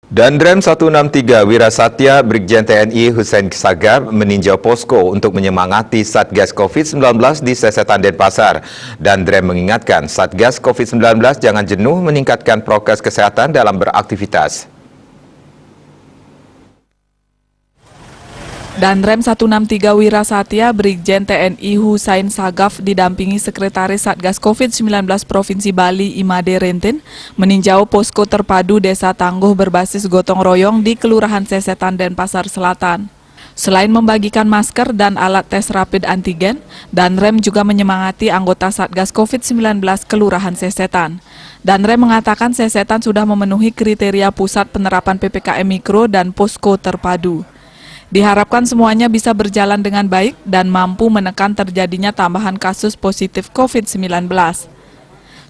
Dandrem 163 Wirasatya Brigjen TNI Hussein Sagaf meninjau posko untuk menyemangati Satgas COVID-19 di Sesetan Denpasar. Dandrem mengingatkan Satgas COVID-19 jangan jenuh meningkatkan prokes kesehatan dalam beraktivitas. Dandrem 163 Wirasatya Brigjen TNI Hussein Sagaf didampingi Sekretaris Satgas COVID-19 Provinsi Bali Imade Rentin meninjau posko terpadu Desa Tangguh berbasis gotong royong di Kelurahan Sesetan Denpasar Selatan. Selain membagikan masker dan alat tes rapid antigen, Dandrem juga menyemangati anggota Satgas COVID-19 Kelurahan Sesetan. Dandrem mengatakan Sesetan sudah memenuhi kriteria pusat penerapan PPKM Mikro dan posko terpadu. Diharapkan semuanya bisa berjalan dengan baik dan mampu menekan terjadinya tambahan kasus positif COVID-19.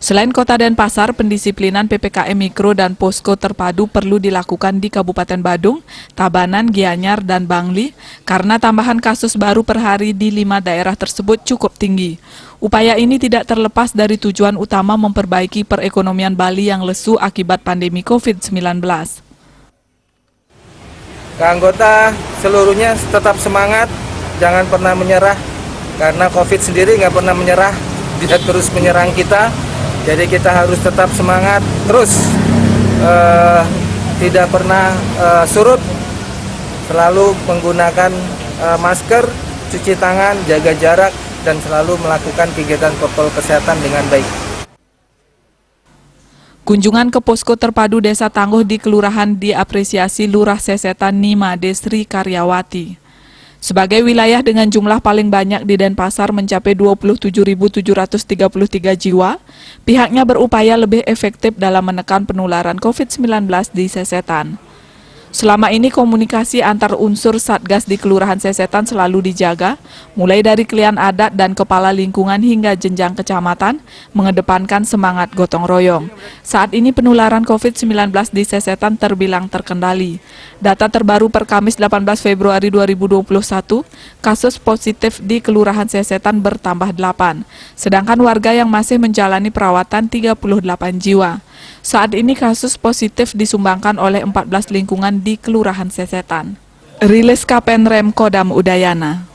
Selain Kota Denpasar, pendisiplinan PPKM Mikro dan posko terpadu perlu dilakukan di Kabupaten Badung, Tabanan, Gianyar, dan Bangli karena tambahan kasus baru per hari di 5 daerah tersebut cukup tinggi. Upaya ini tidak terlepas dari tujuan utama memperbaiki perekonomian Bali yang lesu akibat pandemi COVID-19. Anggota seluruhnya tetap semangat, jangan pernah menyerah, karena COVID sendiri nggak pernah menyerah, dia terus menyerang kita, jadi kita harus tetap semangat, terus tidak pernah surut, selalu menggunakan masker, cuci tangan, jaga jarak, dan selalu melakukan kegiatan protokol kesehatan dengan baik. Kunjungan ke posko terpadu Desa Tangguh di Kelurahan diapresiasi Lurah Sesetan Nimade Sri Karyawati. Sebagai wilayah dengan jumlah paling banyak di Denpasar mencapai 27.733 jiwa, pihaknya berupaya lebih efektif dalam menekan penularan COVID-19 di Sesetan. Selama ini komunikasi antar unsur Satgas di Kelurahan Sesetan selalu dijaga, mulai dari klien adat dan kepala lingkungan hingga jenjang kecamatan, mengedepankan semangat gotong royong. Saat ini penularan COVID-19 di Sesetan terbilang terkendali. Data terbaru per Kamis 18 Februari 2021, kasus positif di Kelurahan Sesetan bertambah 8, sedangkan warga yang masih menjalani perawatan 38 jiwa. Saat ini kasus positif disumbangkan oleh 14 lingkungan di Kelurahan Sesetan. Rilis Kapenrem Kodam Udayana.